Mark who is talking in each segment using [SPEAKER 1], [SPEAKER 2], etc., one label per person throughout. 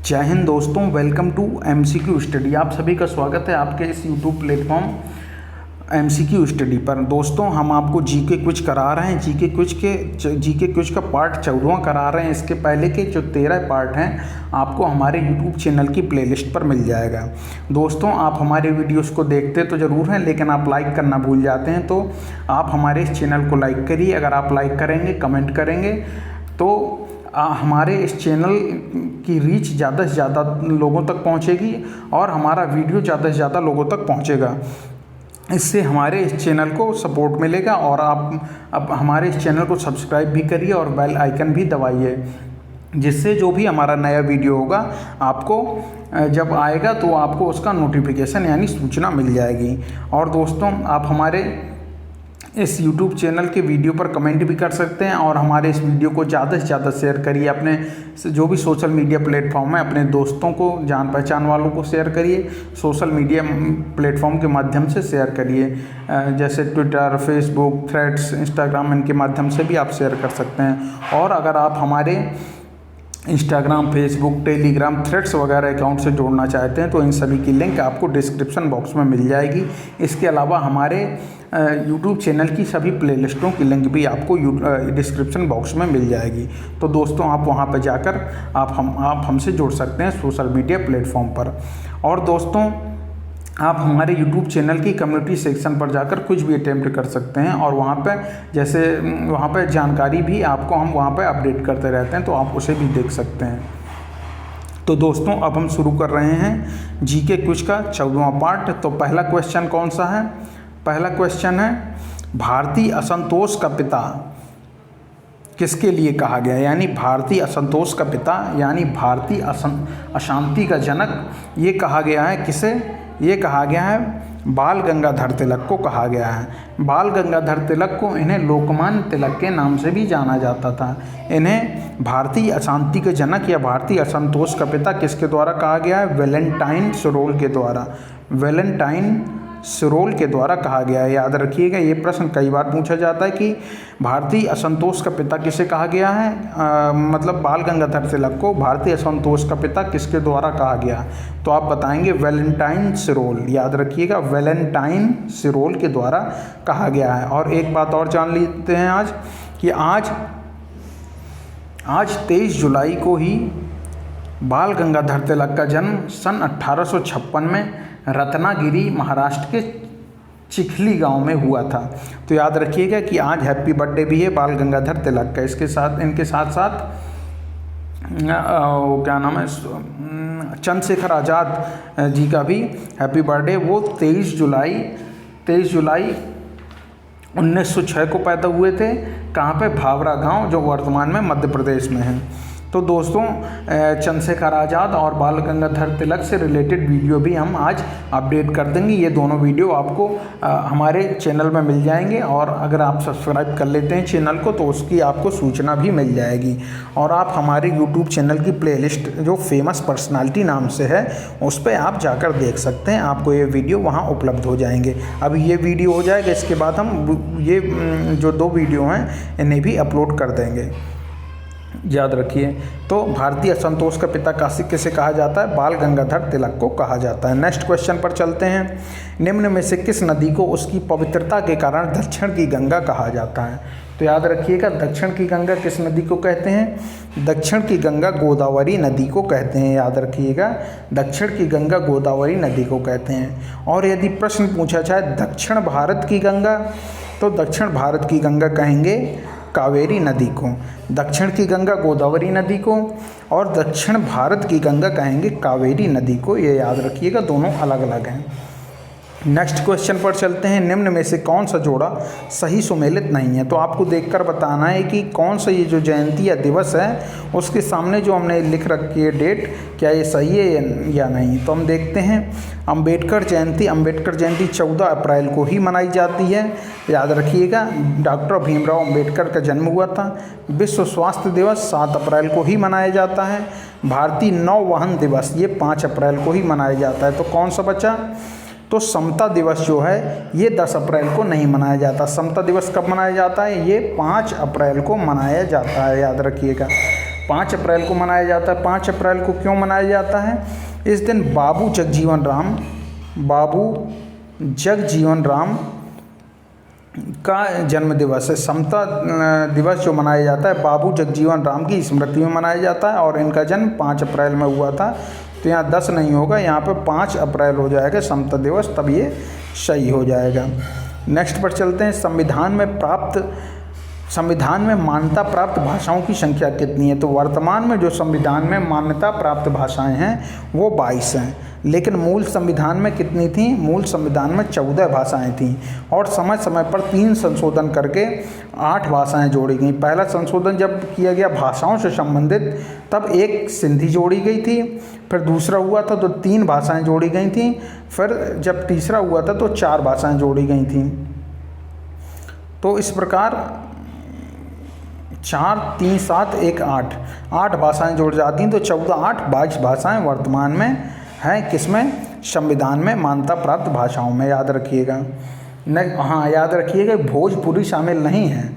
[SPEAKER 1] जय हिंद दोस्तों, welcome to MCQ study. आप सभी का स्वागत है आपके इस यूट्यूब प्लेटफॉर्म एमसीक्यू स्टडी पर। दोस्तों, हम आपको जीके क्विज करा रहे हैं। जीके क्विज का पार्ट 14वां करा रहे हैं। इसके पहले के जो 13 पार्ट हैं आपको हमारे यूट्यूब चैनल की प्लेलिस्ट पर मिल जाएगा। दोस्तों, आप हमारे वीडियोस को देखते तो ज़रूर हैं, लेकिन आप लाइक करना भूल जाते हैं। तो आप हमारे इस चैनल को लाइक करिए। अगर आप लाइक करेंगे, कमेंट करेंगे तो हमारे इस चैनल की रीच ज़्यादा से ज़्यादा लोगों तक पहुंचेगी और हमारा वीडियो ज़्यादा से ज़्यादा लोगों तक पहुंचेगा। इससे हमारे इस चैनल को सपोर्ट मिलेगा। और आप अब हमारे इस चैनल को सब्सक्राइब भी करिए और बेल आइकन भी दबाइए, जिससे जो भी हमारा नया वीडियो होगा आपको जब आएगा तो आपको उसका नोटिफिकेशन यानी सूचना मिल जाएगी। और दोस्तों, आप हमारे इस YouTube चैनल के वीडियो पर कमेंट भी कर सकते हैं और हमारे इस वीडियो को ज़्यादा से ज़्यादा शेयर करिए। अपने जो भी सोशल मीडिया प्लेटफॉर्म है अपने दोस्तों को, जान पहचान वालों को शेयर करिए। सोशल मीडिया प्लेटफॉर्म के माध्यम से शेयर करिए, जैसे ट्विटर, फेसबुक, थ्रेड्स, इंस्टाग्राम, इनके माध्यम से भी आप शेयर कर सकते हैं। और अगर आप हमारे इंस्टाग्राम, फेसबुक, टेलीग्राम, थ्रेड्स वगैरह अकाउंट से जोड़ना चाहते हैं तो इन सभी की लिंक आपको डिस्क्रिप्शन बॉक्स में मिल जाएगी। इसके अलावा हमारे यूट्यूब चैनल की सभी प्लेलिस्टों की लिंक भी आपको डिस्क्रिप्शन बॉक्स में मिल जाएगी। तो दोस्तों, आप वहां पर जाकर आप हमसे जुड़ सकते हैं सोशल मीडिया प्लेटफॉर्म पर। और दोस्तों, आप हमारे YouTube चैनल की कम्युनिटी सेक्शन पर जाकर कुछ भी अटेम्प्ट कर सकते हैं और वहाँ पे जानकारी भी आपको हम वहाँ पे अपडेट करते रहते हैं, तो आप उसे भी देख सकते हैं। तो दोस्तों, अब हम शुरू कर रहे हैं जीके क्विज का 14वां पार्ट। तो पहला क्वेश्चन कौन सा है? पहला क्वेश्चन है, भारतीय असंतोष का पिता किसके लिए कहा गया? यानी भारतीय असंतोष का पिता यानी भारतीय अशांति का जनक, ये कहा गया है किसे? ये कहा गया है बाल गंगाधर तिलक को कहा गया है। बाल गंगाधर तिलक को, इन्हें लोकमान्य तिलक के नाम से भी जाना जाता था। इन्हें भारतीय अशांति के जनक या भारतीय असंतोष का पिता किसके द्वारा कहा गया है? वैलेंटाइन सरोल के द्वारा। वैलेंटाइन सरोल के द्वारा कहा गया है। याद रखिएगा, ये प्रश्न कई बार पूछा जाता है कि भारतीय असंतोष का पिता किसे कहा गया है। मतलब बाल गंगाधर तिलक को भारतीय असंतोष का पिता किसके द्वारा कहा गया? तो आप बताएंगे वैलेंटाइन सरोल। याद रखिएगा, वैलेंटाइन सरोल के द्वारा कहा गया है। और एक बात और जान लेते हैं आज कि आज 23 जुलाई को ही बाल गंगाधर तिलक का जन्म सन 1856 में रत्नागिरी, महाराष्ट्र के चिखली गांव में हुआ था। तो याद रखिएगा कि आज हैप्पी बर्थडे भी है बाल गंगाधर तिलक का। इनके साथ साथ क्या नाम है, चंद्रशेखर आज़ाद जी का भी हैप्पी बर्थडे। वो 23 जुलाई 1906 को पैदा हुए थे। कहाँ पे? भावरा गांव, जो वर्तमान में मध्य प्रदेश में है। तो दोस्तों, चंद्रशेखर आज़ाद और बाल गंगाधर तिलक से रिलेटेड वीडियो भी हम आज अपडेट कर देंगे। ये दोनों वीडियो आपको हमारे चैनल में मिल जाएंगे और अगर आप सब्सक्राइब कर लेते हैं चैनल को तो उसकी आपको सूचना भी मिल जाएगी। और आप हमारे यूट्यूब चैनल की प्लेलिस्ट जो फेमस पर्सनालिटी नाम से है उस पर आप जाकर देख सकते हैं। आपको ये वीडियो वहाँ उपलब्ध हो जाएंगे। अभी ये वीडियो हो जाएगा, इसके बाद हम ये जो 2 वीडियो हैं इन्हें भी अपलोड कर देंगे। याद रखिए। तो भारतीय असंतोष का पिता किसे कहा जाता है? बाल गंगाधर तिलक को कहा जाता है। नेक्स्ट क्वेश्चन पर चलते हैं। निम्न में से किस नदी को उसकी पवित्रता के कारण दक्षिण की गंगा कहा जाता है? तो याद रखिएगा, दक्षिण की गंगा किस नदी को कहते हैं? दक्षिण की गंगा गोदावरी नदी को कहते हैं। याद रखिएगा, दक्षिण की गंगा गोदावरी नदी को कहते हैं। और यदि प्रश्न पूछा जाए दक्षिण भारत की गंगा, तो दक्षिण भारत की गंगा कहेंगे कावेरी नदी को। दक्षिण की गंगा गोदावरी नदी को और दक्षिण भारत की गंगा कहेंगे कावेरी नदी को। ये याद रखिएगा, दोनों अलग अलग हैं। नेक्स्ट क्वेश्चन पर चलते हैं। निम्न में से कौन सा जोड़ा सही सुमेलित नहीं है? तो आपको देखकर बताना है कि कौन सा ये जो जयंती या दिवस है उसके सामने जो हमने लिख रखी है डेट, क्या ये सही है या नहीं। तो हम देखते हैं। अंबेडकर जयंती 14 अप्रैल को ही मनाई जाती है। याद रखिएगा, डॉक्टर भीमराव अंबेडकर का जन्म हुआ था। विश्व स्वास्थ्य दिवस 7 अप्रैल को ही मनाया जाता है। भारतीय नौवहन दिवस ये 5 अप्रैल को ही मनाया जाता है। तो कौन सा बचा? तो समता दिवस जो है ये 10 अप्रैल को नहीं मनाया जाता। समता दिवस कब मनाया जाता है? ये 5 अप्रैल को मनाया जाता है। याद रखिएगा। 5 अप्रैल को मनाया जाता है। 5 अप्रैल को क्यों मनाया जाता है? इस दिन बाबू जगजीवन राम का जन्म दिवस है। समता दिवस जो मनाया जाता है बाबू जगजीवन राम की स्मृति में मनाया जाता है और इनका जन्म 5 अप्रैल में हुआ था। तो यहाँ 10 नहीं होगा, यहाँ पे 5 अप्रैल हो जाएगा समता दिवस, तब ये सही हो जाएगा। नेक्स्ट पर चलते हैं। संविधान में मान्यता प्राप्त भाषाओं की संख्या कितनी है? तो वर्तमान में जो संविधान में मान्यता प्राप्त भाषाएं हैं वो 22 हैं, लेकिन मूल संविधान में कितनी थी? मूल संविधान में 14 भाषाएं थीं और समय समय पर 3 संशोधन करके 8 भाषाएं जोड़ी गई। पहला संशोधन जब किया गया भाषाओं से संबंधित, तब एक सिंधी जोड़ी गई थी, फिर दूसरा हुआ था तो 3 भाषाएं जोड़ी गई थीं, फिर जब तीसरा हुआ था तो 4 भाषाएं जोड़ी गई थीं। तो इस प्रकार 4, 3, 7, 1, 8 भाषाएं जुड़ जाती हैं, तो 14, 8, 22 भाषाएं वर्तमान में हैं। किसमें? संविधान में मान्यता प्राप्त भाषाओं में, याद रखिएगा। हाँ, याद रखिएगा भोजपुरी शामिल नहीं है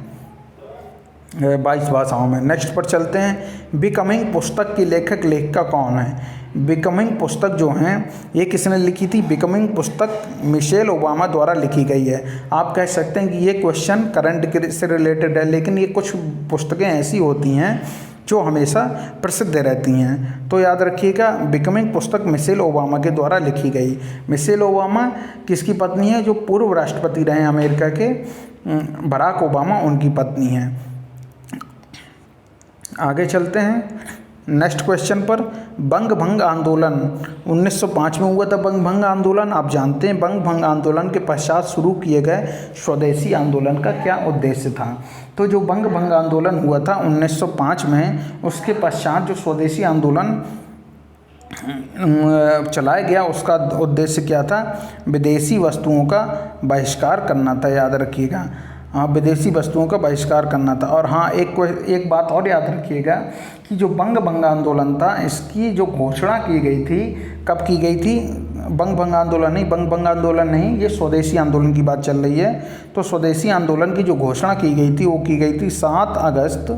[SPEAKER 1] 22 भाषाओं में। नेक्स्ट पर चलते हैं। बिकमिंग पुस्तक की लेखिका कौन है? बिकमिंग पुस्तक जो हैं ये किसने लिखी थी? बिकमिंग पुस्तक मिशेल ओबामा द्वारा लिखी गई है। आप कह सकते हैं कि ये क्वेश्चन करंट से रिलेटेड है, लेकिन ये कुछ पुस्तकें ऐसी होती हैं जो हमेशा प्रसिद्ध रहती हैं। तो याद रखिएगा बिकमिंग पुस्तक मिशेल ओबामा के द्वारा लिखी गई। मिशेल ओबामा किसकी पत्नी है? जो पूर्व राष्ट्रपति रहे अमेरिका के, बराक ओबामा, उनकी पत्नी हैं। आगे चलते हैं नेक्स्ट क्वेश्चन पर। बंग भंग आंदोलन 1905 में हुआ था। बंग भंग आंदोलन आप जानते हैं। बंग भंग आंदोलन के पश्चात शुरू किए गए स्वदेशी आंदोलन का क्या उद्देश्य था? तो जो बंग भंग आंदोलन हुआ था 1905 में, उसके पश्चात जो स्वदेशी आंदोलन चलाया गया उसका उद्देश्य क्या था? विदेशी वस्तुओं का बहिष्कार करना था, याद रखिएगा। हाँ, विदेशी वस्तुओं का बहिष्कार करना था। और हाँ, एक बात और याद रखिएगा कि जो बंग भंग आंदोलन था, इसकी जो घोषणा की गई थी, कब की गई थी? बंग भंग आंदोलन नहीं, ये स्वदेशी आंदोलन की बात चल रही है। तो स्वदेशी आंदोलन की जो घोषणा की गई थी वो की गई थी 7 अगस्त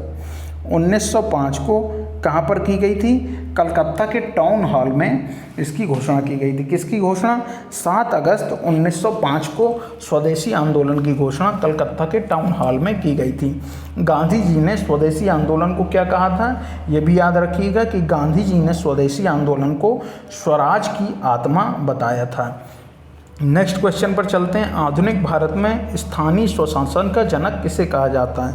[SPEAKER 1] 1905 को। कहाँ पर की गई थी? कलकत्ता के टाउन हॉल में इसकी घोषणा की गई थी। किसकी घोषणा? 7 अगस्त 1905 को स्वदेशी आंदोलन की घोषणा कलकत्ता के टाउन हॉल में की गई थी। गांधी जी ने स्वदेशी आंदोलन को क्या कहा था? ये भी याद रखिएगा कि गांधी जी ने स्वदेशी आंदोलन को स्वराज की आत्मा बताया था। नेक्स्ट क्वेश्चन पर चलते हैं। आधुनिक भारत में स्थानीय स्वशासन का जनक किसे कहा जाता है?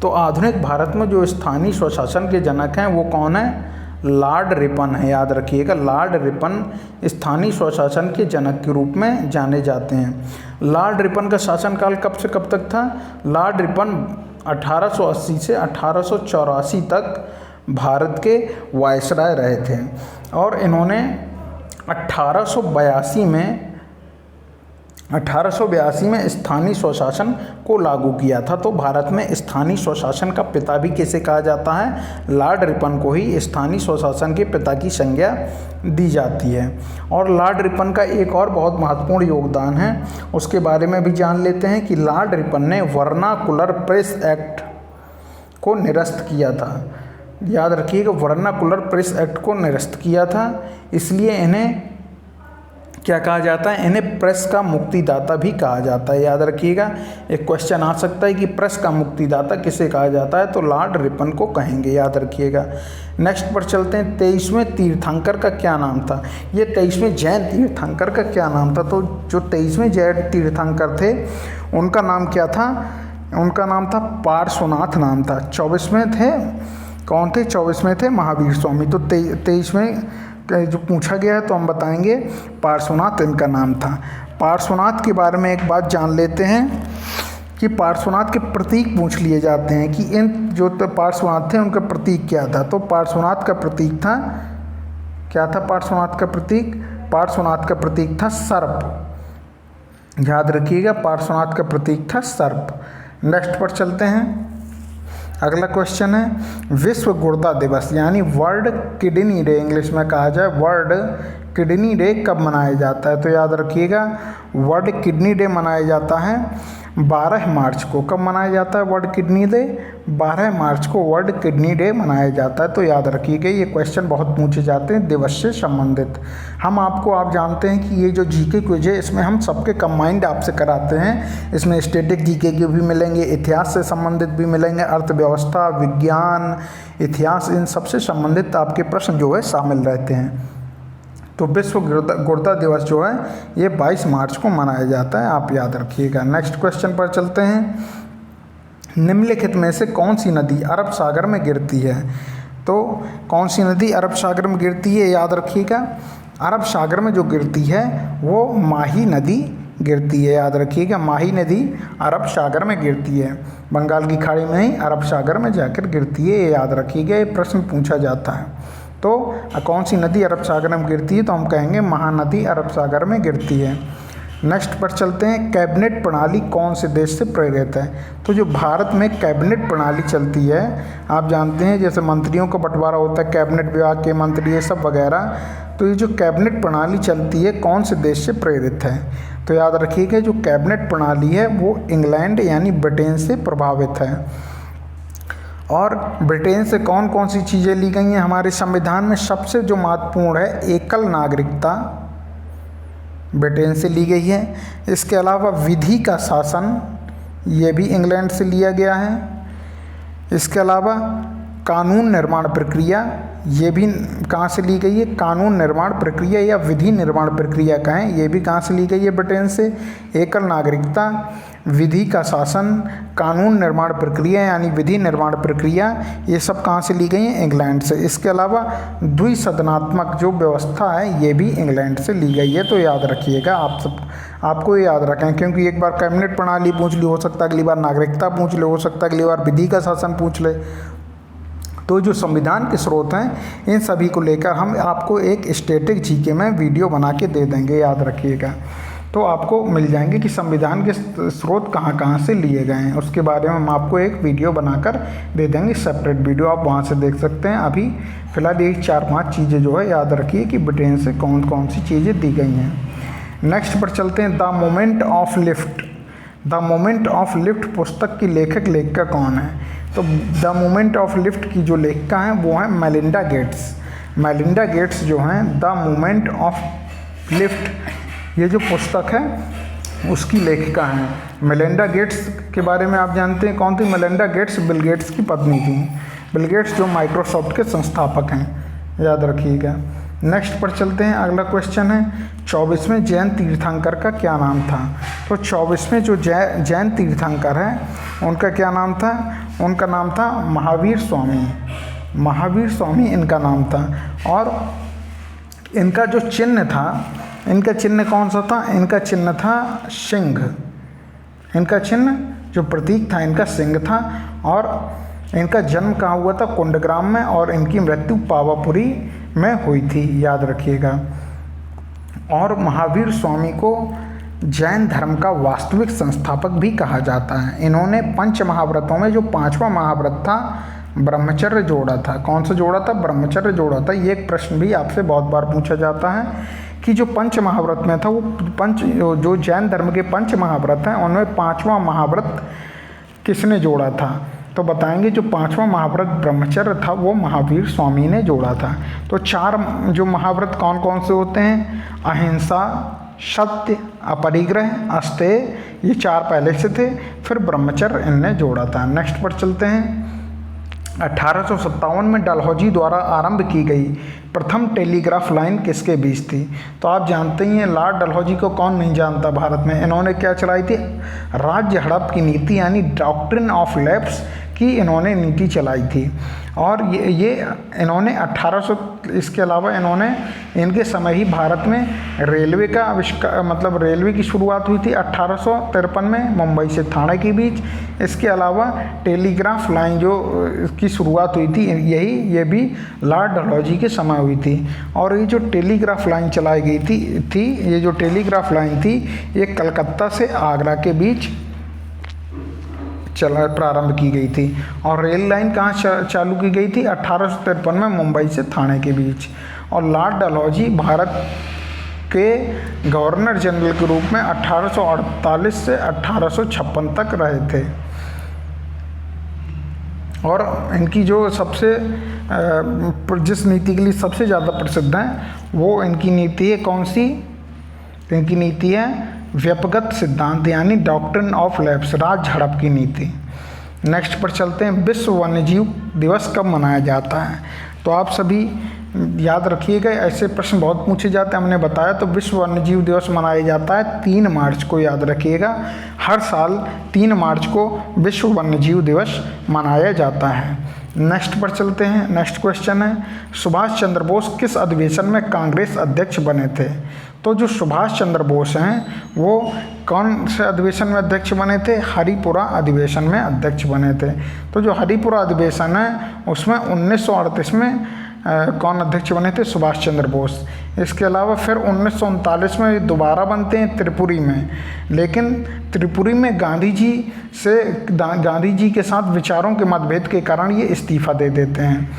[SPEAKER 1] तो आधुनिक भारत में जो स्थानीय स्वशासन के जनक हैं वो कौन है? लॉर्ड रिपन है, याद रखिएगा। लॉर्ड रिपन स्थानीय स्वशासन के जनक के रूप में जाने जाते हैं। लॉर्ड रिपन का शासनकाल कब से कब तक था? लॉर्ड रिपन 1880 से 1884 तक भारत के वायसराय रहे थे और इन्होंने 1882 में स्थानीय स्वशासन को लागू किया था। तो भारत में स्थानीय स्वशासन का पिता भी किसे कहा जाता है? लॉर्ड रिपन को ही स्थानीय स्वशासन के पिता की संज्ञा दी जाती है। और लॉर्ड रिपन का एक और बहुत महत्वपूर्ण योगदान है, उसके बारे में भी जान लेते हैं कि लॉर्ड रिपन ने वर्नाकुलर प्रेस एक्ट को निरस्त किया था। याद रखिएगा, वर्नाकुलर प्रेस एक्ट को निरस्त किया था, इसलिए इन्हें क्या कहा जाता है? इन्हें प्रेस का मुक्तिदाता भी कहा जाता है। याद रखिएगा, एक क्वेश्चन आ सकता है कि प्रेस का मुक्तिदाता किसे कहा जाता है? तो लॉर्ड रिपन को कहेंगे, याद रखिएगा। नेक्स्ट पर चलते हैं। 23वें तीर्थंकर का क्या नाम था? ये 23वें जैन तीर्थंकर का क्या नाम था? तो जो 23वें जैन तीर्थंकर थे उनका नाम क्या था? उनका नाम था पार्श्वनाथ नाम था। 24वें थे कौन थे? 24वें थे महावीर स्वामी। तो 23वें जो पूछा गया है तो हम बताएंगे पार्श्वनाथ इनका नाम था। पार्श्वनाथ के बारे में एक बात जान लेते हैं कि पार्श्वनाथ के प्रतीक पूछ लिए जाते हैं कि इन जो पार्श्वनाथ थे उनका प्रतीक क्या था? तो पार्श्वनाथ का प्रतीक था, क्या था पार्श्वनाथ का प्रतीक? पार्श्वनाथ का प्रतीक था सर्प। याद रखिएगा, पार्श्वनाथ का प्रतीक था सर्प। नेक्स्ट पर चलते हैं। अगला क्वेश्चन है विश्व गुर्दा दिवस यानी वर्ल्ड किडनी डे इंग्लिश में कहा जाए, वर्ल्ड किडनी डे कब मनाया जाता है? तो याद रखिएगा, वर्ल्ड किडनी डे मनाया जाता है 12 मार्च को कब मनाया जाता है वर्ल्ड किडनी डे? 12 मार्च को वर्ल्ड किडनी डे मनाया जाता है। तो याद रखिएगा, ये क्वेश्चन बहुत पूछे जाते हैं दिवस से संबंधित। आप जानते हैं कि ये जो जीके क्विज है इसमें हम सबके कंबाइंड आपसे कराते हैं। इसमें स्टैटिक जीके के भी मिलेंगे, इतिहास से संबंधित भी मिलेंगे, अर्थव्यवस्था, विज्ञान, इतिहास, इन सबसे संबंधित आपके प्रश्न जो है शामिल रहते हैं। तो विश्व गुर्दा दिवस जो है ये 22 मार्च को मनाया जाता है, आप याद रखिएगा। नेक्स्ट क्वेश्चन पर चलते हैं। निम्नलिखित में से कौन सी नदी अरब सागर में गिरती है? तो कौन सी नदी अरब सागर में गिरती है, याद रखिएगा। अरब सागर में जो गिरती है वो माही नदी गिरती है, याद रखिएगा। माही नदी अरब सागर में गिरती है, बंगाल की खाड़ी में ही अरब सागर में जाकर गिरती है, ये याद रखिएगा। ये प्रश्न पूछा जाता है। तो कौन सी नदी अरब सागर में गिरती है? तो हम कहेंगे महानदी अरब सागर में गिरती है। नेक्स्ट पर चलते हैं। कैबिनेट प्रणाली कौन से देश से प्रेरित है? तो जो भारत में कैबिनेट प्रणाली चलती है, आप जानते हैं जैसे मंत्रियों का बंटवारा होता है, कैबिनेट विभाग के मंत्री ये सब वगैरह। तो ये जो कैबिनेट प्रणाली चलती है कौन से देश से प्रेरित है? तो याद रखिएगा, जो कैबिनेट प्रणाली है वो इंग्लैंड यानी ब्रिटेन से प्रभावित है। और ब्रिटेन से कौन कौन सी चीज़ें ली गई हैं हमारे संविधान में? सबसे जो महत्वपूर्ण है एकल नागरिकता, ब्रिटेन से ली गई है। इसके अलावा विधि का शासन, ये भी इंग्लैंड से लिया गया है। इसके अलावा कानून निर्माण प्रक्रिया, ये भी कहाँ से ली गई है? कानून निर्माण प्रक्रिया या विधि निर्माण प्रक्रिया कहें, ये भी कहाँ से ली गई है? ब्रिटेन से। एकल नागरिकता, विधि का शासन, कानून निर्माण प्रक्रिया यानी विधि निर्माण प्रक्रिया, ये सब कहाँ से ली गई हैं? इंग्लैंड से। इसके अलावा द्विसदनात्मक जो व्यवस्था है ये भी इंग्लैंड से ली गई है। तो याद रखिएगा, आपको ये याद रखें, क्योंकि एक बार कैबिनेट प्रणाली पूछ ली, हो सकता है अगली बार नागरिकता पूछ ले, हो सकता है अगली बार विधि का शासन पूछ ले। तो जो संविधान के स्रोत हैं इन सभी को लेकर हम आपको एक स्टैटिक जीके में वीडियो बना के दे देंगे, याद रखिएगा। तो आपको मिल जाएंगे कि संविधान के स्रोत कहाँ कहाँ से लिए गए हैं, उसके बारे में हम आपको एक वीडियो बनाकर दे देंगे, सेपरेट वीडियो आप वहाँ से देख सकते हैं। अभी फ़िलहाल ये 4-5 चीज़ें जो है याद रखिए कि ब्रिटेन से कौन कौन सी चीज़ें दी गई हैं। नेक्स्ट पर चलते हैं। The moment of lift, the moment of lift पुस्तक की लेखिका कौन है? तो द मोमेंट ऑफ लिफ्ट की जो लेखिका हैं वो हैं मेलिंडा गेट्स। मेलिंडा गेट्स जो हैं द मोमेंट ऑफ लिफ्ट ये जो पुस्तक है उसकी लेखिका हैं। मेलिंडा गेट्स के बारे में आप जानते हैं कौन थी? मेलिंडा गेट्स बिल गेट्स की पत्नी थी। बिल गेट्स जो माइक्रोसॉफ्ट के संस्थापक हैं, याद रखिएगा। नेक्स्ट पर चलते हैं। अगला क्वेश्चन है 24वें जैन तीर्थंकर का क्या नाम था? तो 24वें जो जैन तीर्थंकर हैं उनका क्या नाम था? उनका नाम था महावीर स्वामी। महावीर स्वामी इनका नाम था। और इनका जो चिन्ह था, इनका चिन्ह कौन सा था? इनका चिन्ह था सिंह। इनका चिन्ह जो प्रतीक था इनका सिंह था। और इनका जन्म कहाँ हुआ था? कुंडग्राम में। और इनकी मृत्यु पावापुरी में हुई थी, याद रखिएगा। और महावीर स्वामी को जैन धर्म का वास्तविक संस्थापक भी कहा जाता है। इन्होंने पंच महाव्रतों में जो 5वां महाव्रत था ब्रह्मचर्य जोड़ा था। कौन सा जोड़ा था? ब्रह्मचर्य जोड़ा था। ये एक प्रश्न भी आपसे बहुत बार पूछा जाता है कि जो पंच महाव्रत में था वो जो जैन धर्म के पंच महाव्रत हैं उनमें 5वां महाव्रत किसने जोड़ा था? तो बताएंगे जो 5वां महाव्रत ब्रह्मचर्य था वो महावीर स्वामी ने जोड़ा था। तो 4 जो महाव्रत कौन कौन से होते हैं? अहिंसा, सत्य, अपरिग्रह, अस्तेय, ये 4 पहले से थे, फिर ब्रह्मचर्य इनने जोड़ा था। नेक्स्ट पर चलते हैं। 1857 में डलहौजी द्वारा आरंभ की गई प्रथम टेलीग्राफ लाइन किसके बीच थी? तो आप जानते ही हैं लॉर्ड डलहौजी को कौन नहीं जानता भारत में। इन्होंने क्या चलाई थी? राज्य हड़प की नीति यानी डॉक्ट्रिन ऑफ लैप्स की इन्होंने नीति चलाई थी। और ये इन्होंने 1800 इसके अलावा इन्होंने इनके समय ही भारत में रेलवे का आविष्कार मतलब रेलवे की शुरुआत हुई थी 1853 में मुंबई से ठाणे के बीच। इसके अलावा टेलीग्राफ लाइन जो इसकी शुरुआत हुई थी ये भी लॉर्ड डलहौजी के समय हुई थी। और ये जो टेलीग्राफ लाइन चलाई गई थी ये जो टेलीग्राफ लाइन थी ये कलकत्ता से आगरा के बीच प्रारंभ की गई थी। और रेल लाइन कहाँ चालू की गई थी? 1853 में मुंबई से ठाणे के बीच। और लॉर्ड डलहौजी भारत के गवर्नर जनरल के रूप में 1848 से 1856 तक रहे थे। और इनकी जो सबसे जिस नीति के लिए सबसे ज़्यादा प्रसिद्ध है वो इनकी नीति है कौन सी? इनकी नीति है व्यपगत सिद्धांत यानी डॉक्ट्रिन ऑफ लैप्स, राज झड़प की नीति। नेक्स्ट पर चलते हैं, विश्व वन्यजीव दिवस कब मनाया जाता है? तो आप सभी याद रखिएगा, ऐसे प्रश्न बहुत पूछे जाते हैं। हमने बताया तो विश्व वन्यजीव दिवस मनाया जाता है 3 मार्च को, याद रखिएगा। हर साल 3 मार्च को विश्व वन्यजीव दिवस मनाया जाता है। नेक्स्ट पर चलते हैं। नेक्स्ट क्वेश्चन है, सुभाष चंद्र बोस किस अधिवेशन में कांग्रेस अध्यक्ष बने थे? तो जो सुभाष चंद्र बोस हैं वो कौन से अधिवेशन में अध्यक्ष बने थे? हरिपुरा अधिवेशन में अध्यक्ष बने थे। तो जो हरिपुरा अधिवेशन है उसमें 1938 में कौन अध्यक्ष बने थे? सुभाष चंद्र बोस। इसके अलावा फिर 1939 में दोबारा बनते हैं त्रिपुरी में, लेकिन त्रिपुरी में गांधी जी के साथ विचारों के मतभेद के कारण ये इस्तीफा दे देते हैं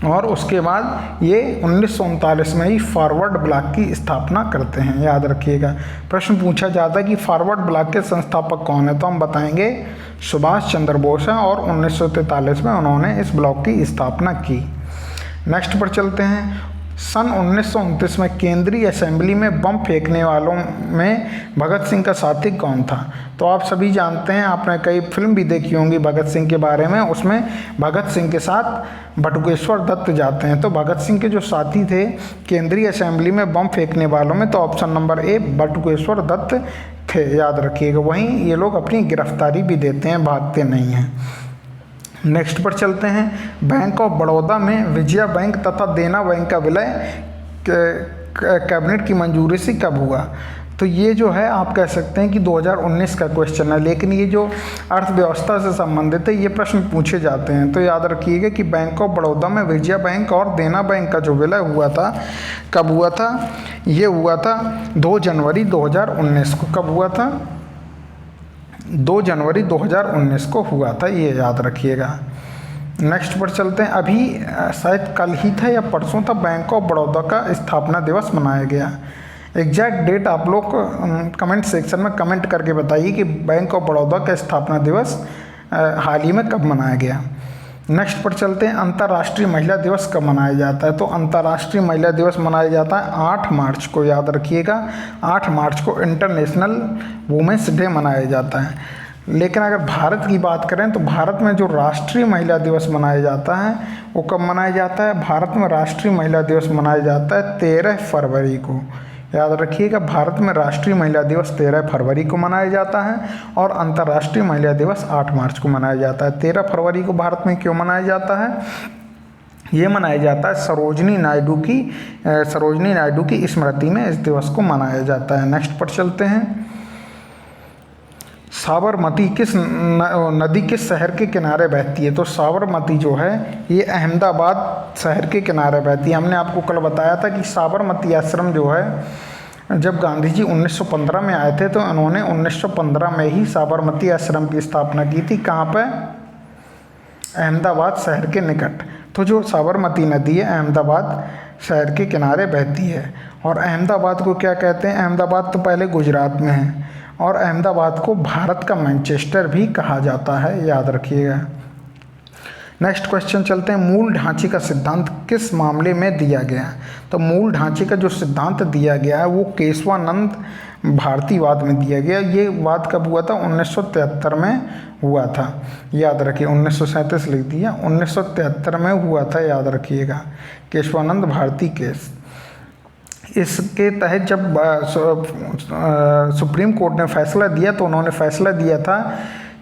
[SPEAKER 1] और उसके बाद ये 1939 में ही फॉरवर्ड ब्लॉक की स्थापना करते हैं। याद रखिएगा, प्रश्न पूछा जाता है कि फॉरवर्ड ब्लॉक के संस्थापक कौन है, तो हम बताएंगे सुभाष चंद्र बोस हैं और 1943 में उन्होंने इस ब्लॉक की स्थापना की। नेक्स्ट पर चलते हैं, सन 1929 में केंद्रीय असेंबली में बम फेंकने वालों में भगत सिंह का साथी कौन था? तो आप सभी जानते हैं, आपने कई फिल्म भी देखी होंगी भगत सिंह के बारे में, उसमें भगत सिंह के साथ बटुकेश्वर दत्त जाते हैं। तो भगत सिंह के जो साथी थे केंद्रीय असेंबली में बम फेंकने वालों में, तो option number A Batukeshwar Dutt थे, याद रखिएगा। वहीं ये लोग अपनी गिरफ्तारी भी देते हैं, भागते नहीं हैं। नेक्स्ट पर चलते हैं, बैंक ऑफ बड़ौदा में विजया बैंक तथा देना बैंक का विलय कैबिनेट की मंजूरी से कब हुआ? तो ये जो है आप कह सकते हैं कि 2019 का क्वेश्चन है, लेकिन ये जो अर्थव्यवस्था से संबंधित है ये प्रश्न पूछे जाते हैं। तो याद रखिएगा कि बैंक ऑफ बड़ौदा में विजया बैंक और देना बैंक का जो विलय हुआ था कब हुआ था? ये हुआ था 2 जनवरी 2019 को। कब हुआ था? 2 जनवरी 2019 को हुआ था, ये याद रखिएगा। नेक्स्ट पर चलते हैं, अभी शायद कल ही था या परसों था बैंक ऑफ बड़ौदा का स्थापना दिवस मनाया गया। एग्जैक्ट डेट आप लोग कमेंट सेक्शन में कमेंट करके बताइए कि बैंक ऑफ बड़ौदा का स्थापना दिवस हाल ही में कब मनाया गया। नेक्स्ट पर चलते हैं, अंतर्राष्ट्रीय महिला दिवस कब मनाया जाता है? तो अंतर्राष्ट्रीय महिला दिवस मनाया जाता है 8 मार्च को, याद रखिएगा। 8 मार्च को इंटरनेशनल वुमेंस डे मनाया जाता है। लेकिन अगर भारत की बात करें तो भारत में जो राष्ट्रीय महिला दिवस मनाया जाता है वो कब मनाया जाता है? भारत में राष्ट्रीय महिला दिवस मनाया जाता है 13 फरवरी को, याद रखिएगा। भारत में राष्ट्रीय महिला दिवस 13 फरवरी को मनाया जाता है और अंतर्राष्ट्रीय महिला दिवस 8 मार्च को मनाया जाता है। 13 फरवरी को भारत में क्यों मनाया जाता है? ये मनाया जाता है सरोजनी नायडू की स्मृति में इस दिवस को मनाया जाता है। नेक्स्ट पर चलते हैं, साबरमती किस नदी किस शहर के किनारे बहती है? तो साबरमती जो है ये अहमदाबाद शहर के किनारे बहती है। हमने आपको कल बताया था कि साबरमती आश्रम जो है जब गांधी जी 1915 में आए थे तो उन्होंने 1915 में ही साबरमती आश्रम की स्थापना की थी। कहाँ पे? अहमदाबाद शहर के निकट। तो जो साबरमती नदी है अहमदाबाद शहर के किनारे बहती है। और अहमदाबाद को क्या कहते हैं? अहमदाबाद तो पहले गुजरात में है और अहमदाबाद को भारत का मैनचेस्टर भी कहा जाता है, याद रखिएगा। नेक्स्ट क्वेश्चन चलते हैं, मूल ढांचे का सिद्धांत किस मामले में दिया गया? तो मूल ढांचे का जो सिद्धांत दिया गया है वो केशवानंद भारतीवाद में दिया गया। ये वाद कब हुआ था? 1973 में हुआ था, याद रखिए। 1937 लिख दिया, 1973 में हुआ था, याद रखिएगा। केशवानंद भारती केस। इसके तहत जब सुप्रीम कोर्ट ने फैसला दिया तो उन्होंने फैसला दिया था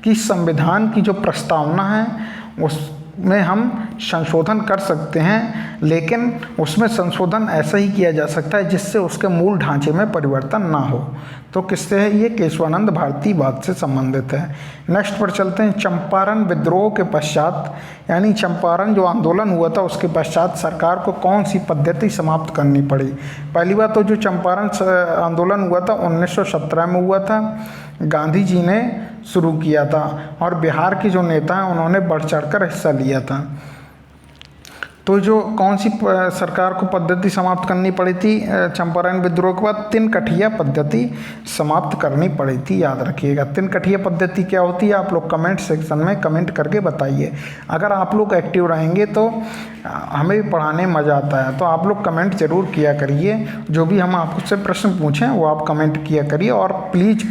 [SPEAKER 1] कि संविधान की जो प्रस्तावना है उसमें हम संशोधन कर सकते हैं, लेकिन उसमें संशोधन ऐसा ही किया जा सकता है जिससे उसके मूल ढांचे में परिवर्तन ना हो। तो किससे है? ये केशवानंद भारतीवाद से संबंधित है। नेक्स्ट पर चलते हैं, चंपारण विद्रोह के पश्चात यानी चंपारण जो आंदोलन हुआ था उसके पश्चात सरकार को कौन सी पद्धति समाप्त करनी पड़ी? पहली बात तो जो चंपारण आंदोलन हुआ था 1917 में हुआ था, गांधी जी ने शुरू किया था और बिहार के जो नेता हैं उन्होंने बढ़ चढ़कर हिस्सा लिया था। तो जो कौन सी सरकार को पद्धति समाप्त करनी पड़ी थी चंपारण विद्रोह के बाद? तिनकठिया पद्धति समाप्त करनी पड़ी थी, याद रखिएगा। तिनकठिया पद्धति क्या होती है, आप लोग कमेंट सेक्शन में कमेंट करके बताइए। अगर आप लोग एक्टिव रहेंगे तो हमें भी पढ़ाने में मज़ा आता है, तो आप लोग कमेंट जरूर किया करिए। जो भी हम आपसे प्रश्न पूछें वो आप कमेंट किया करिए, और प्लीज़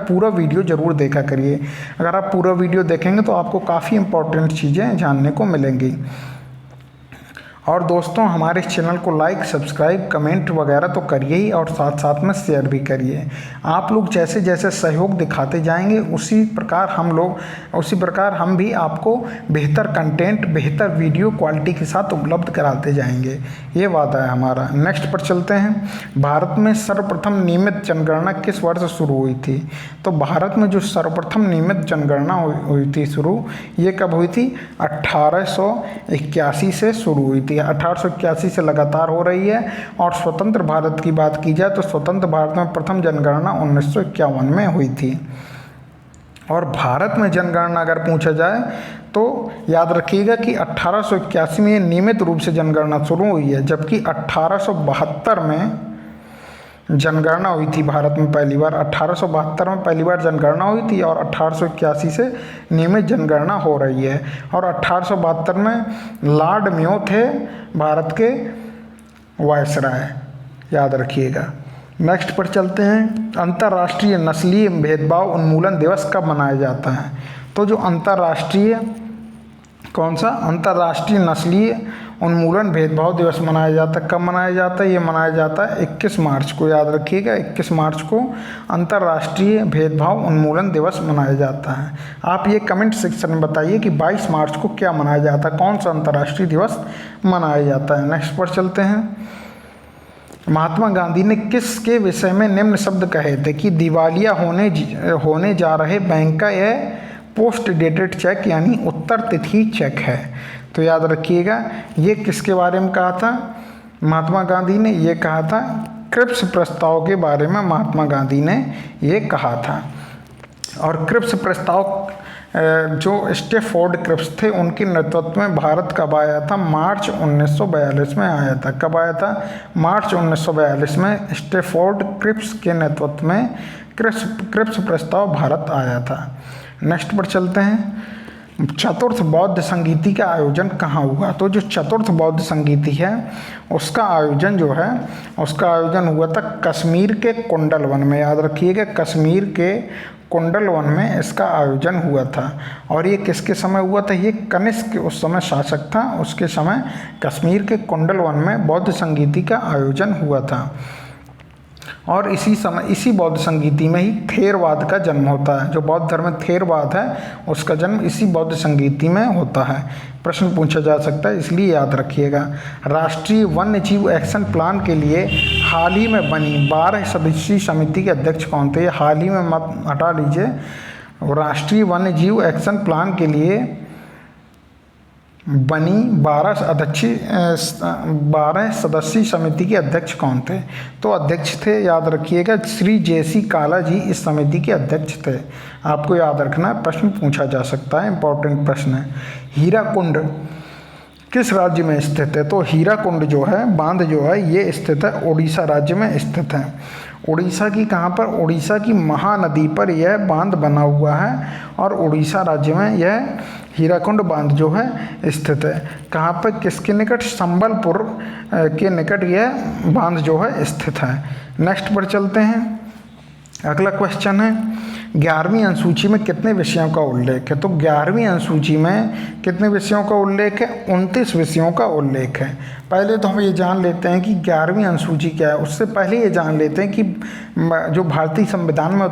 [SPEAKER 1] पूरा वीडियो ज़रूर देखा करिए। अगर आप पूरा वीडियो देखेंगे तो आपको काफ़ी इंपॉर्टेंट चीज़ें जानने को मिलेंगी। और दोस्तों, हमारे इस चैनल को लाइक, सब्सक्राइब, कमेंट वगैरह तो करिए ही, और साथ साथ में शेयर भी करिए। आप लोग जैसे जैसे सहयोग दिखाते जाएंगे उसी प्रकार हम भी आपको बेहतर कंटेंट, बेहतर वीडियो क्वालिटी के साथ उपलब्ध कराते जाएंगे, ये वादा है हमारा। नेक्स्ट पर चलते हैं। भारत में सर्वप्रथम नियमित जनगणना किस वर्ष शुरू हुई थी? तो भारत में जो सर्वप्रथम नियमित जनगणना हुई थी शुरू, ये कब हुई थी? 1881 से शुरू हुई थी। 1881 से लगातार हो रही है। और स्वतंत्र भारत की बात की जाए तो स्वतंत्र भारत में प्रथम जनगणना 1951 में हुई थी। और भारत में जनगणना अगर पूछा जाए तो याद रखिएगा कि 1881 में नियमित रूप से जनगणना शुरू हुई है, जबकि 1872 में जनगणना हुई थी भारत में पहली बार। 1872 में पहली बार जनगणना हुई थी, और 1881 से नियमित जनगणना हो रही है। और 1872 में लॉर्ड मेयो थे भारत के वायसराय, याद रखिएगा। नेक्स्ट पर चलते हैं। अंतर्राष्ट्रीय नस्लीय भेदभाव उन्मूलन दिवस कब मनाया जाता है? तो जो अंतर्राष्ट्रीय नस्लीय उन्मूलन भेदभाव दिवस मनाया जाता है, कब मनाया जाता है? ये मनाया जाता है 21 मार्च को, याद रखिएगा। 21 मार्च को अंतर्राष्ट्रीय भेदभाव उन्मूलन दिवस मनाया जाता है। आप ये कमेंट सेक्शन में बताइए कि 22 मार्च को क्या मनाया जाता है, कौन सा अंतर्राष्ट्रीय दिवस मनाया जाता है। नेक्स्ट पर चलते हैं। महात्मा गांधी ने किसके विषय में निम्न शब्द कहे थे कि दिवालिया होने जा रहे बैंक का यह पोस्ट डेटेड चेक यानी उत्तर तिथि चेक है? तो याद रखिएगा, ये किसके बारे में कहा था? महात्मा गांधी ने ये कहा था, क्रिप्स प्रस्ताव के बारे में महात्मा गांधी ने ये कहा था। और क्रिप्स प्रस्ताव जो स्टैफोर्ड क्रिप्स थे उनके नेतृत्व में भारत कब आया था? मार्च 1942 में आया था। कब आया था? मार्च 1942 में स्टैफोर्ड क्रिप्स के नेतृत्व में क्रिप्स प्रस्ताव भारत आया था। नेक्स्ट पर चलते हैं। चतुर्थ बौद्ध संगीति का आयोजन कहाँ हुआ? तो जो चतुर्थ बौद्ध संगीति है उसका आयोजन हुआ था कश्मीर के कुंडल वन में, याद रखिएगा। कश्मीर के कुंडल वन में इसका आयोजन हुआ था। और ये किसके समय हुआ था? ये कनिष्क उस समय शासक था, उसके समय कश्मीर के कुंडल वन में बौद्ध संगीति का आयोजन हुआ था। और इसी बौद्ध संगीति में ही थेरवाद का जन्म होता है। जो बौद्ध धर्म में थेरवाद है उसका जन्म इसी बौद्ध संगीति में होता है। प्रश्न पूछा जा सकता है, इसलिए याद रखिएगा। राष्ट्रीय वन्य जीव एक्शन प्लान के लिए हाल ही में बनी 12 सदस्यीय समिति के अध्यक्ष कौन थे? हाल ही में मत हटा लीजिए। राष्ट्रीय वन्य जीव एक्शन प्लान के लिए बनी 12 सदस्यीय समिति के अध्यक्ष कौन थे? तो अध्यक्ष थे, याद रखिएगा, श्री JC काला जी इस समिति के अध्यक्ष थे। आपको याद रखना, प्रश्न पूछा जा सकता है, इंपॉर्टेंट प्रश्न है। हीराकुंड किस राज्य में स्थित है? तो हीराकुंड जो है बांध जो है ये स्थित है उड़ीसा राज्य में स्थित है। उड़ीसा की कहाँ पर? उड़ीसा की महानदी पर यह बांध बना हुआ है, और उड़ीसा राज्य में यह हीराकुंड बांध जो है स्थित है। कहाँ पर? किसके निकट? संबलपुर के निकट यह बांध जो है स्थित है। नेक्स्ट पर चलते हैं। अगला क्वेश्चन है, 11वीं अनुसूची में कितने विषयों का उल्लेख है? तो 11वीं अनुसूची में कितने विषयों का उल्लेख है? 29 विषयों का उल्लेख है। पहले तो हम ये जान लेते हैं कि 11वीं अनुसूची क्या है। उससे पहले ये जान लेते हैं कि जो भारतीय संविधान में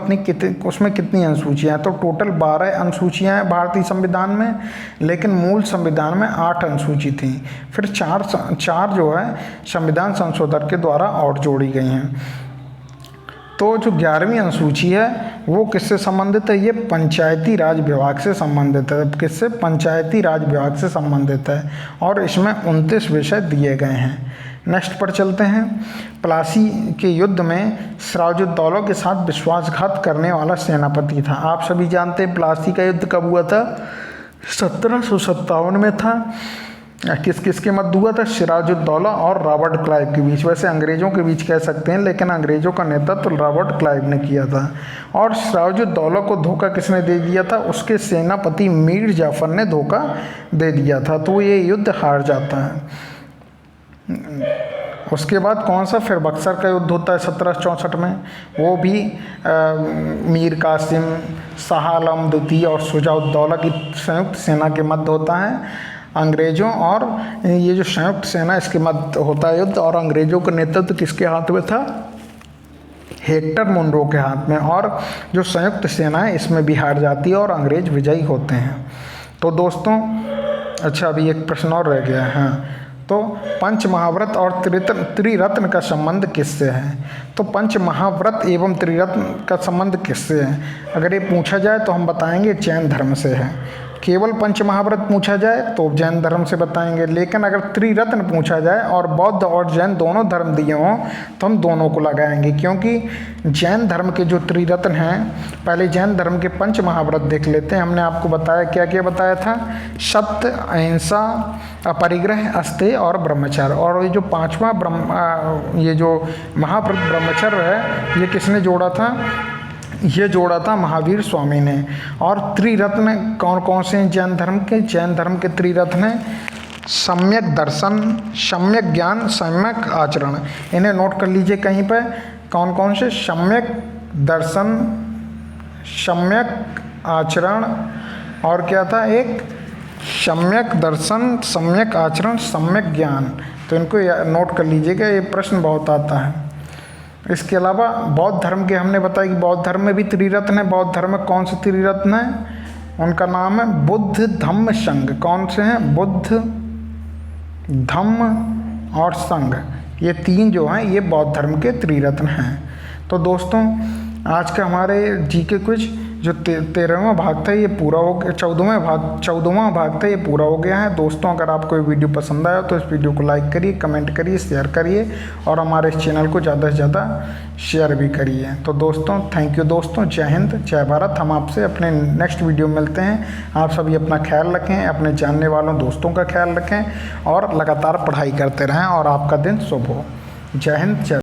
[SPEAKER 1] उसमें कितनी अनुसूचियाँ हैं। तो टोटल 12 अनुसूचियाँ हैं भारतीय संविधान में, लेकिन मूल संविधान में 8 अनुसूची थी। फिर चार जो है संविधान संशोधन के द्वारा और जोड़ी गई हैं। तो जो 11वीं अनुसूची है वो किससे संबंधित है? ये पंचायती राज विभाग से संबंधित है। किससे? पंचायती राज विभाग से संबंधित है, और इसमें 29 विषय दिए गए हैं। नेक्स्ट पर चलते हैं। प्लासी के युद्ध में सिराजुद्दौला के साथ विश्वासघात करने वाला सेनापति था। आप सभी जानते हैं प्लासी का युद्ध कब हुआ था? 1757 में था। किस किस के मध्य हुआ था? सिराजुद्दौला और रॉबर्ट क्लाइव के बीच। वैसे अंग्रेज़ों के बीच कह सकते हैं, लेकिन अंग्रेज़ों का नेतृत्व रॉबर्ट क्लाइव ने किया था। और सिराजुद्दौला को धोखा किसने दे दिया था? उसके सेनापति मीर जाफर ने धोखा दे दिया था, तो ये युद्ध हार जाता है। उसके बाद कौन सा? फिर बक्सर का युद्ध होता है 1764 में। वो भी मीर कासिम, शाह आलम द्वितीय और शुजाउद्दौला की संयुक्त सेना के मध्य होता है। अंग्रेज़ों और ये जो संयुक्त सेना, इसके मध्य होता है युद्ध। और अंग्रेज़ों का नेतृत्व किसके हाथ में था? हेक्टर मुनरो के हाथ में। और जो संयुक्त सेना है इसमें भी हार जाती है और अंग्रेज़ विजयी होते हैं। तो दोस्तों, अच्छा अभी एक प्रश्न और रह गया है। हाँ, तो पंच महाव्रत और त्रिरत्न का संबंध किससे है? तो पंच महाव्रत एवं त्रिरत्न का संबंध किससे है? अगर ये पूछा जाए तो हम बताएंगे जैन धर्म से है। केवल पंच महाव्रत पूछा जाए तो जैन धर्म से बताएंगे, लेकिन अगर त्रिरत्न पूछा जाए और बौद्ध और जैन दोनों धर्म दिए हों तो हम दोनों को लगाएंगे, क्योंकि जैन धर्म के जो त्रिरत्न हैं, पहले जैन धर्म के पंच महाव्रत देख लेते हैं। हमने आपको बताया, क्या क्या बताया था? सत्य, अहिंसा, अपरिग्रह, अस्तेय और ब्रह्मचर्य। और ये जो पांचवा ये जो महाव्रत ब्रह्मचर्य है, ये किसने जोड़ा था? ये जोड़ा था महावीर स्वामी ने। और त्रिरत्न कौन कौन से हैं जैन धर्म के? जैन धर्म के त्रिरत्न हैं सम्यक दर्शन, सम्यक ज्ञान, सम्यक आचरण। इन्हें नोट कर लीजिए कहीं पर। कौन कौन से? सम्यक दर्शन, सम्यक आचरण, और क्या था? एक सम्यक दर्शन, सम्यक आचरण, सम्यक ज्ञान। तो इनको नोट कर लीजिएगा, ये प्रश्न बहुत आता है। इसके अलावा बौद्ध धर्म के हमने बताया कि बौद्ध धर्म में भी त्रिरत्न है। बौद्ध धर्म में कौन से त्रिरत्न है? उनका नाम है बुद्ध, धम्म, संघ। कौन से हैं? बुद्ध, धम्म और संघ। ये तीन जो हैं ये बौद्ध धर्म के त्रिरत्न हैं। तो दोस्तों, आज का हमारे जीके क्विज जो 13वां भाग था ये पूरा हो गया। 14वां भाग था ये पूरा हो गया है। दोस्तों, अगर आपको ये वीडियो पसंद आया तो इस वीडियो को लाइक करिए, कमेंट करिए, शेयर करिए और हमारे इस चैनल को ज़्यादा से ज़्यादा शेयर भी करिए। तो दोस्तों, थैंक यू दोस्तों। जय हिंद, जय भारत। हम आपसे अपने नेक्स्ट वीडियो में मिलते हैं। आप सभी अपना ख्याल रखें, अपने जानने वालों दोस्तों का ख्याल रखें और लगातार पढ़ाई करते रहें और आपका दिन शुभ हो। जय हिंद, जय